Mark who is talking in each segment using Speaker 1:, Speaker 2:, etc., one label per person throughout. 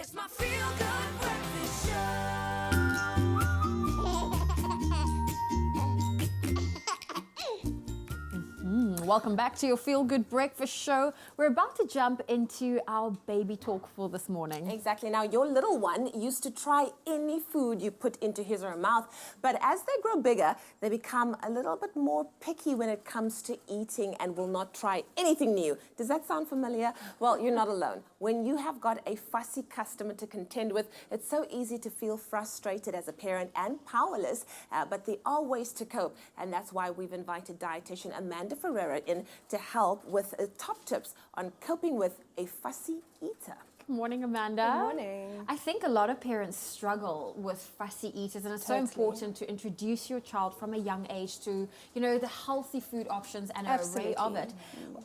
Speaker 1: It's my feel-good breakfast show.
Speaker 2: Welcome back to your Feel Good Breakfast Show. We're about to jump into our baby talk for this morning.
Speaker 3: Exactly. Now, your little one used to try any food you put into his or her mouth, but as they grow bigger, they become a little bit more picky when it comes to eating and will not try anything new. Does that sound familiar? Well, you're not alone. When you have got a fussy customer to contend with, it's so easy to feel frustrated as a parent and powerless, but there are ways to cope, and that's why we've invited dietitian Rusch Ferreira in to help with top tips on coping with a fussy eater.
Speaker 2: Good morning, Amanda.
Speaker 4: Good morning.
Speaker 2: I think a lot of parents struggle with fussy eaters, and it's so important to introduce your child from a young age to, you know, the healthy food options and an array of it.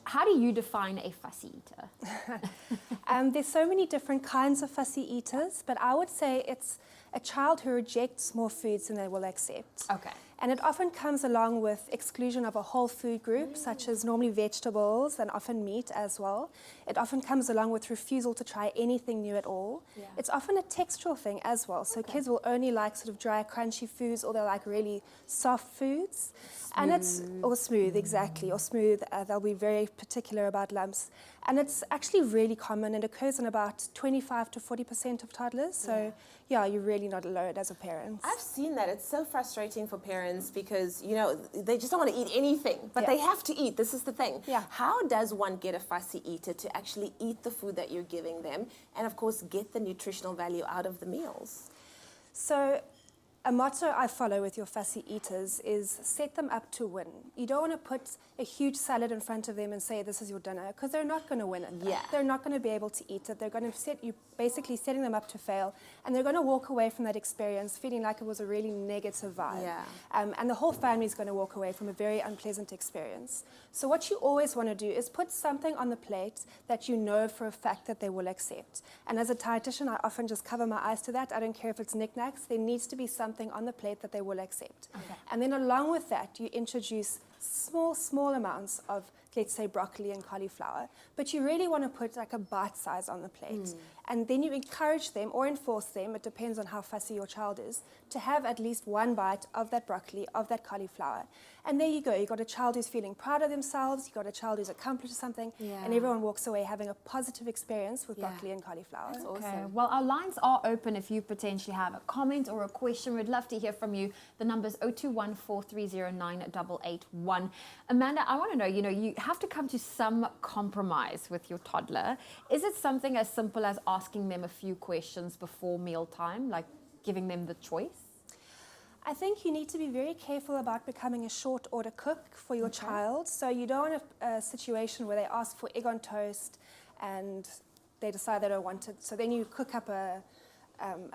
Speaker 2: How do you define a fussy eater?
Speaker 4: There's so many different kinds of fussy eaters, but I would say it's a child who rejects more foods than they will accept.
Speaker 2: Okay.
Speaker 4: And it often comes along with exclusion of a whole food group, such as normally vegetables and often meat as well. It often comes along with refusal to try anything new at all.
Speaker 2: Yeah.
Speaker 4: It's often a textural thing as well. So kids will only like sort of dry, crunchy foods, or they'll like really soft foods. And it's, or smooth, exactly, or smooth. They'll be very particular about lumps. And it's actually really common. It occurs in about 25 to 40% of toddlers. So yeah, you're really not alone as a parent.
Speaker 3: I've seen that. It's so frustrating for parents because, you know, they just don't want to eat anything, but they have to eat. This is the thing.
Speaker 4: Yeah.
Speaker 3: How does one get a fussy eater to actually eat the food that you're giving them and, of course, get the nutritional value out of the meals?
Speaker 4: So a motto I follow with your fussy eaters is set them up to win. You don't want to put a huge salad in front of them and say this is your dinner, because they're not going to win it.
Speaker 3: Yeah.
Speaker 4: They're not going to be able to eat it. They're going to set you basically setting them up to fail, and they're going to walk away from that experience feeling like it was a really negative vibe.
Speaker 3: Yeah.
Speaker 4: And the whole family is going to walk away from a very unpleasant experience. So what you always want to do is put something on the plate that you know for a fact that they will accept. And as a dietitian, I often just cover my eyes to that. I don't care if it's knickknacks. There needs to be something on the plate that they will accept.
Speaker 2: Okay.
Speaker 4: And then along with that, you introduce small amounts of, let's say, broccoli and cauliflower, but you really want to put like a bite size on the plate. And then you encourage them or enforce them, it depends on how fussy your child is, to have at least one bite of that broccoli, of that cauliflower. And there you go. You've got a child who's feeling proud of themselves, you've got a child who's accomplished something, and everyone walks away having a positive experience with broccoli and cauliflower.
Speaker 3: That's
Speaker 2: Okay.
Speaker 3: awesome.
Speaker 2: Well, our lines are open if you potentially have a comment or a question. We'd love to hear from you. The number's 021-430-9881. Amanda, I want to know, you know, you have to come to some compromise with your toddler. Is it something as simple as asking them a few questions before mealtime, like giving them the choice?
Speaker 4: I think you need to be very careful about becoming a short order cook for your child. So you don't want a situation where they ask for egg on toast and they decide they don't want it. So then you cook up a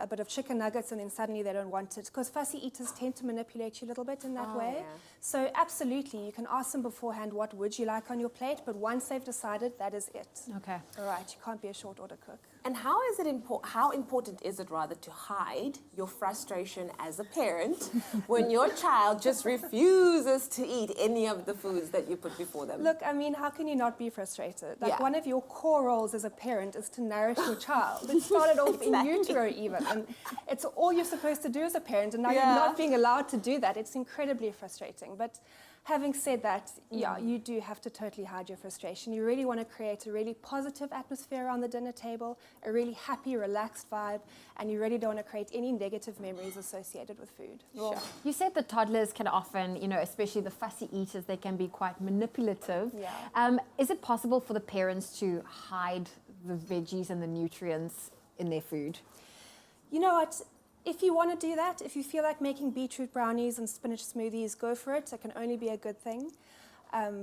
Speaker 4: bit of chicken nuggets and then suddenly they don't want it. Because fussy eaters tend to manipulate you a little bit in that way.
Speaker 3: Yeah.
Speaker 4: So absolutely, you can ask them beforehand, what would you like on your plate? But once they've decided, that is it.
Speaker 2: Okay.
Speaker 4: All right, you can't be a short order cook.
Speaker 3: And how important is it rather to hide your frustration as a parent when your child just refuses to eat any of the foods that you put before them?
Speaker 4: Look, I mean, how can you not be frustrated? Like,
Speaker 3: Yeah.
Speaker 4: one of your core roles as a parent is to nourish your child. It started off in utero even, and it's all you're supposed to do as a parent, and now you're not being allowed to do that. It's incredibly frustrating. But having said that, yeah, you do have to totally hide your frustration. You really want to create a really positive atmosphere around the dinner table, a really happy, relaxed vibe, and you really don't want to create any negative memories associated with food.
Speaker 2: Sure. You said the toddlers can often, you know, especially the fussy eaters, they can be quite manipulative.
Speaker 4: Yeah.
Speaker 2: Is it possible for the parents to hide the veggies and the nutrients in their food?
Speaker 4: You know what? If you want to do that, if you feel like making beetroot brownies and spinach smoothies, go for it. It can only be a good thing.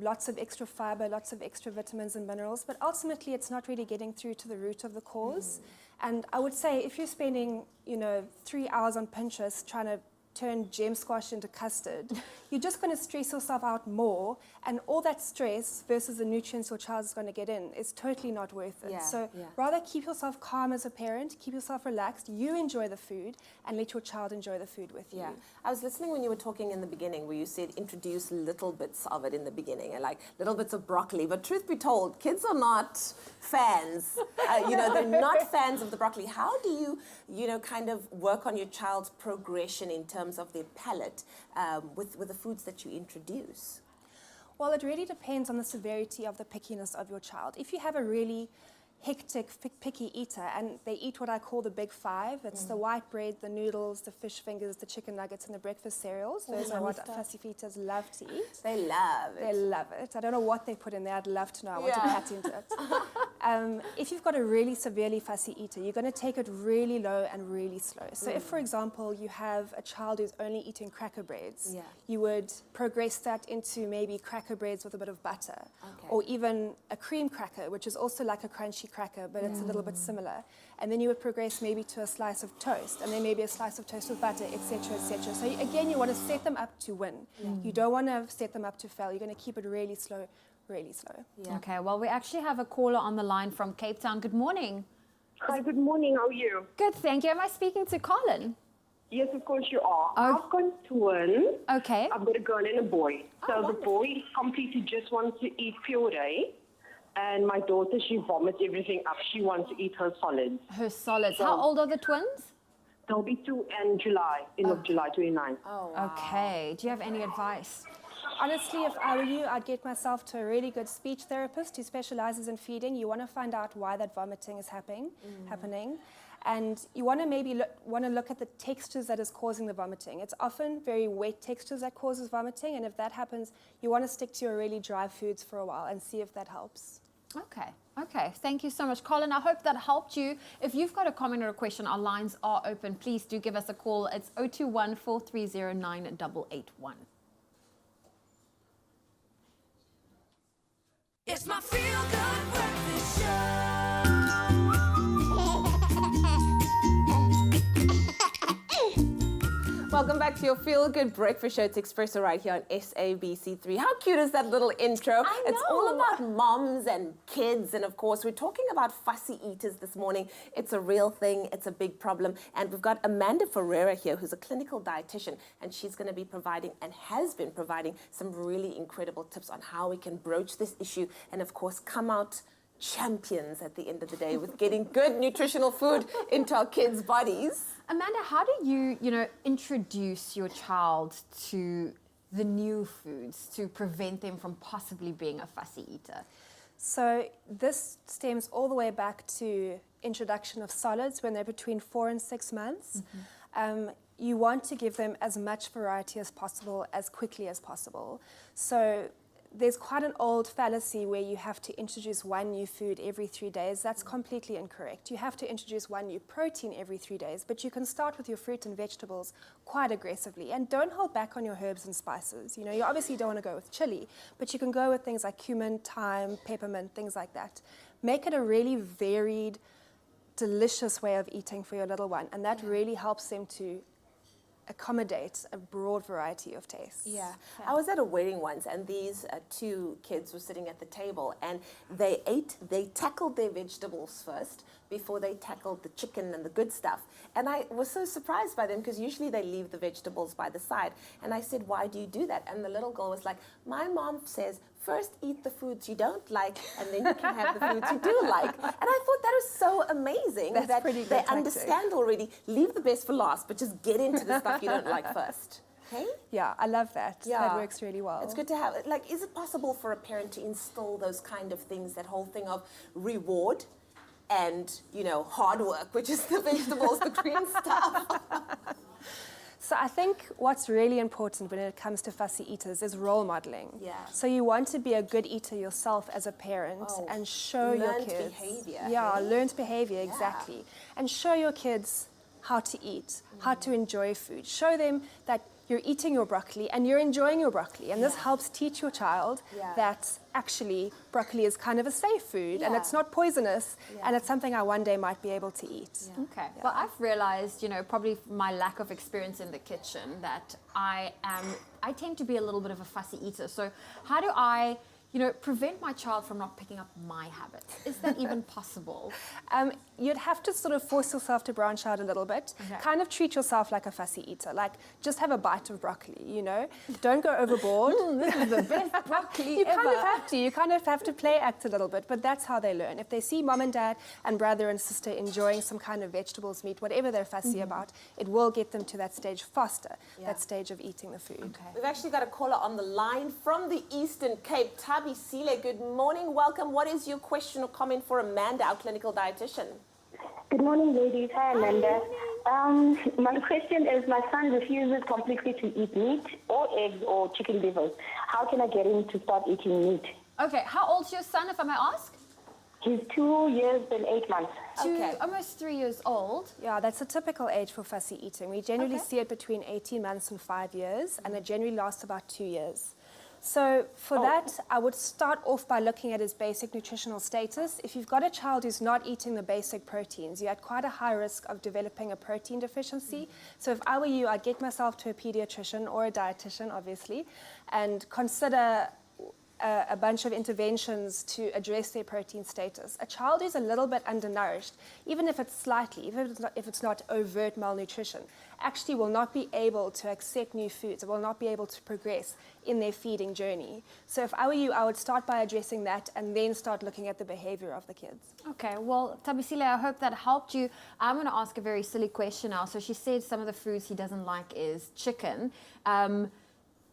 Speaker 4: Lots of extra fiber, lots of extra vitamins and minerals, but ultimately it's not really getting through to the root of the cause. And I would say if you're spending, 3 hours on Pinterest trying to turn gem squash into custard, you're just going to stress yourself out more, and all that stress versus the nutrients your child is going to get in is totally not worth it.
Speaker 3: Yeah,
Speaker 4: So
Speaker 3: yeah.
Speaker 4: rather keep yourself calm as a parent, keep yourself relaxed, you enjoy the food, and let your child enjoy the food with you.
Speaker 3: Yeah, I was listening when you were talking in the beginning where you said introduce little bits of it in the beginning, and like little bits of broccoli. But truth be told, kids are not fans. They're not fans of the broccoli. How do you kind of work on your child's progression in terms of their palate with the foods that you introduce?
Speaker 4: Well, it really depends on the severity of the pickiness of your child. If you have a really hectic, picky eater, and they eat what I call the big five. It's the white bread, the noodles, the fish fingers, the chicken nuggets, and the breakfast cereals. Those are what fussy feeders love to eat.
Speaker 3: They love it.
Speaker 4: They love it. I don't know what they put in there. I'd love to know. I want to patent it. If you've got a really severely fussy eater, you're going to take it really low and really slow. So if, for example, you have a child who's only eating cracker breads, you would progress that into maybe cracker breads with a bit of butter, or even a cream cracker, which is also like a crunchy cracker, but it's a little bit similar. And then you would progress maybe to a slice of toast, and then maybe a slice of toast with butter, etc., etc. So again, you want to set them up to win. You don't want to set them up to fail. You're going to keep it really slow, really slow.
Speaker 3: Yeah.
Speaker 2: Okay, well, we actually have a caller on the line from Cape Town. Good morning.
Speaker 5: Hi, good morning. How are you?
Speaker 2: Good, thank you. Am I speaking to Colin?
Speaker 5: Yes, of course you are.
Speaker 2: Oh.
Speaker 5: I've got twins.
Speaker 2: Okay.
Speaker 5: I've got a girl and a boy. So the boy completely just wants to eat puree. And my daughter, she vomits everything up. She wants to eat her solids.
Speaker 2: Her solids. How old are the twins?
Speaker 5: They'll be 2 in July, of July 29.
Speaker 3: Oh, wow.
Speaker 2: Okay. Do you have any advice?
Speaker 4: Honestly, if I were you, I'd get myself to a really good speech therapist who specializes in feeding. You want to find out why that vomiting is happening. And you want to maybe look at the textures that is causing the vomiting. It's often very wet textures that causes vomiting, and if that happens, you want to stick to your really dry foods for a while and see if that helps.
Speaker 2: Okay. Thank you so much, Colin. I hope that helped you. If you've got a comment or a question, our lines are open. Please do give us a call. It's 021 430 9881.
Speaker 1: It's my feel-good breakfast show.
Speaker 3: Welcome back to your Feel Good Breakfast Show. It's Expresso right here on SABC3. How cute is that little intro? It's all about moms and kids, and of course, we're talking about fussy eaters this morning. It's a real thing. It's a big problem. And we've got Amanda Ferreira here, who's a clinical dietitian, and she's going to be providing and has been providing some really incredible tips on how we can broach this issue and, of course, come out champions at the end of the day with getting good nutritional food into our kids' bodies.
Speaker 2: Amanda, how do you introduce your child to the new foods to prevent them from possibly being a fussy eater?
Speaker 4: So this stems all the way back to introduction of solids when they're between 4 and 6 months. You want to give them as much variety as possible, as quickly as possible. So there's quite an old fallacy where you have to introduce one new food every 3 days. That's completely incorrect. You have to introduce one new protein every 3 days, but you can start with your fruit and vegetables quite aggressively. And don't hold back on your herbs and spices. You know, you obviously don't want to go with chili, but you can go with things like cumin, thyme, peppermint, things like that. Make it a really varied, delicious way of eating for your little one, and that really helps them to accommodate a broad variety of tastes.
Speaker 3: Yeah. I was at a wedding once, and these two kids were sitting at the table, and they tackled their vegetables first before they tackled the chicken and the good stuff. And I was so surprised by them because usually they leave the vegetables by the side. And I said, why do you do that? And the little girl was like, my mom says, first eat the foods you don't like, and then you can have the foods you do like. And I thought that was so amazing.
Speaker 4: That's
Speaker 3: that
Speaker 4: pretty good
Speaker 3: they
Speaker 4: tactic.
Speaker 3: understand already, leave the best for last, but just get into the stuff you don't like first. Okay?
Speaker 4: Yeah, I love that.
Speaker 3: Yeah.
Speaker 4: That works really well.
Speaker 3: It's good to have, like, is it possible for a parent to instill those kind of things, that whole thing of reward and, hard work, which is the vegetables, the green stuff?
Speaker 4: So I think what's really important when it comes to fussy eaters is role modeling.
Speaker 3: Yeah.
Speaker 4: So you want to be a good eater yourself as a parent and show your
Speaker 3: learned
Speaker 4: kids.
Speaker 3: behavior,
Speaker 4: Yeah,
Speaker 3: hey?
Speaker 4: learned behavior, exactly. And show your kids how to eat, how to enjoy food. Show them that you're eating your broccoli and you're enjoying your broccoli. And this helps teach your child that actually broccoli is kind of a safe food and it's not poisonous and it's something I one day might be able to eat.
Speaker 2: Okay. Well, I've realized, probably my lack of experience in the kitchen, that I tend to be a little bit of a fussy eater. So how do I, prevent my child from not picking up my habits? Is that even possible?
Speaker 4: You'd have to sort of force yourself to branch out a little bit.
Speaker 2: Okay.
Speaker 4: Kind of treat yourself like a fussy eater. Like, just have a bite of broccoli, Don't go overboard.
Speaker 2: This is the best broccoli
Speaker 4: You
Speaker 2: ever.
Speaker 4: kind of have to. You kind of have to play act a little bit, but that's how they learn. If they see mom and dad and brother and sister enjoying some kind of vegetables, meat, whatever they're fussy about, it will get them to that stage faster, that stage of eating the food.
Speaker 2: Okay.
Speaker 3: We've actually got a caller on the line from the Eastern Cape, Tabi Sile. Good morning, welcome. What is your question or comment for Amanda, our clinical dietitian?
Speaker 6: Good morning, ladies. Hi, Amanda. My question is, my son refuses completely to eat meat or eggs or chicken livers. How can I get him to start eating meat?
Speaker 2: Okay, how old's your son, if I may ask?
Speaker 6: He's 2 years and 8 months.
Speaker 2: Almost 3 years old.
Speaker 4: Yeah, that's a typical age for fussy eating. We generally see it between 18 months and 5 years, and it generally lasts about 2 years. So for that, I would start off by looking at his basic nutritional status. If you've got a child who's not eating the basic proteins, you're at quite a high risk of developing a protein deficiency. So if I were you, I'd get myself to a pediatrician or a dietitian, obviously, and consider a bunch of interventions to address their protein status. A child who's a little bit undernourished, even if it's slightly, even if it's not overt malnutrition, actually will not be able to accept new foods, will not be able to progress in their feeding journey. So if I were you, I would start by addressing that and then start looking at the behavior of the kids.
Speaker 2: Okay, well, Tabisile, I hope that helped you. I'm going to ask a very silly question now. So she said some of the foods he doesn't like is chicken.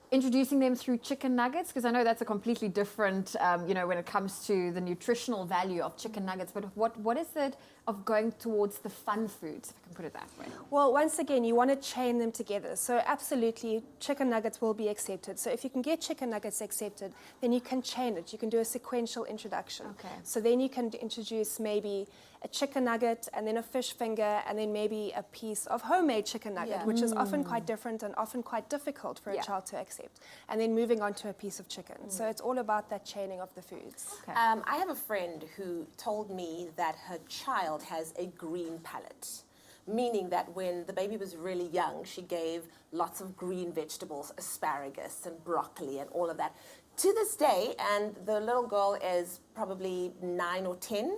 Speaker 2: Introducing them through chicken nuggets, because I know that's a completely different, when it comes to the nutritional value of chicken nuggets. But what is it of going towards the fun foods, if I can put it that way?
Speaker 4: Well, once again, you want to chain them together. So absolutely, chicken nuggets will be accepted. So if you can get chicken nuggets accepted, then you can chain it. You can do a sequential introduction.
Speaker 2: Okay.
Speaker 4: So then you can introduce maybe a chicken nugget and then a fish finger and then maybe a piece of homemade chicken nugget, which is often quite different and often quite difficult for a child to accept. And then moving on to a piece of chicken. So it's all about that chaining of the foods.
Speaker 2: Okay.
Speaker 3: I have a friend who told me that her child has a green palate, meaning that when the baby was really young, she gave lots of green vegetables, asparagus and broccoli and all of that. To this day, and the little girl is probably 9 or 10,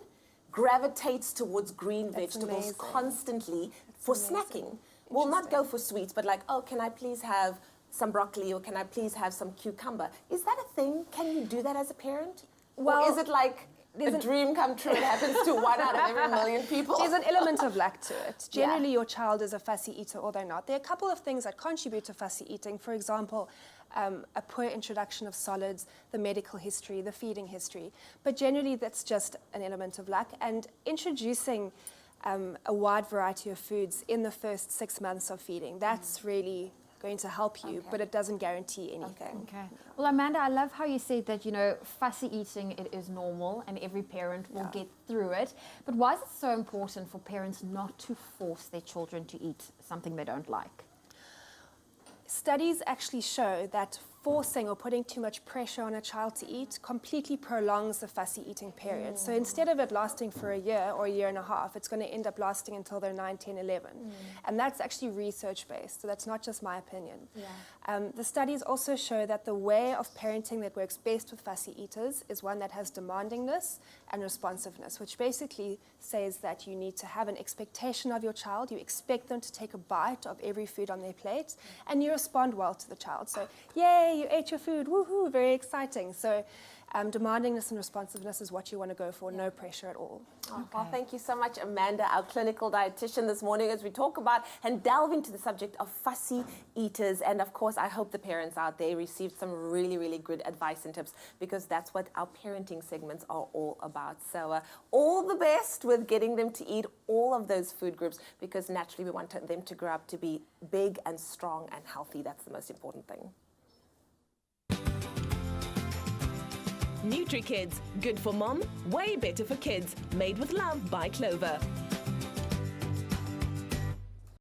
Speaker 3: gravitates towards green vegetables
Speaker 4: amazing.
Speaker 3: Constantly for snacking. Will not go for sweets, but like, oh, can I please have some broccoli or can I please have some cucumber? Is that a thing? Can you do that as a parent?
Speaker 4: Well,
Speaker 3: or is it like a dream come true? It happens to 1 out of every million people.
Speaker 4: There's an element of luck to it. Generally, your child is a fussy eater or they're not. There are a couple of things that contribute to fussy eating. For example, a poor introduction of solids, the medical history, the feeding history. But generally, that's just an element of luck. And introducing a wide variety of foods in the first 6 months of feeding, that's really going to help you, but it doesn't guarantee anything.
Speaker 2: Okay. Well, Amanda, I love how you said that, fussy eating, it is normal and every parent will get through it. But why is it so important for parents not to force their children to eat something they don't like?
Speaker 4: Studies actually show that forcing or putting too much pressure on a child to eat completely prolongs the fussy eating period. So instead of it lasting for a year or a year and a half, it's going to end up lasting until they're 9, 10, 11. And that's actually research-based, so that's not just my opinion. The studies also show that the way of parenting that works best with fussy eaters is one that has demandingness and responsiveness, which basically says that you need to have an expectation of your child. You expect them to take a bite of every food on their plate, and you respond well to the child. So, yay, you ate your food, woohoo, very exciting. So demandingness and responsiveness is what you want to go for, no pressure at all.
Speaker 3: Well, thank you so much, Amanda, our clinical dietitian this morning, as we talk about and delve into the subject of fussy eaters. And of course, I hope the parents out there received some really, really good advice and tips, because that's what our parenting segments are all about. So all the best with getting them to eat all of those food groups, because naturally we want them to grow up to be big and strong and healthy. That's the most important thing.
Speaker 7: NutriKids, good for mom, way better for kids. Made with love by Clover.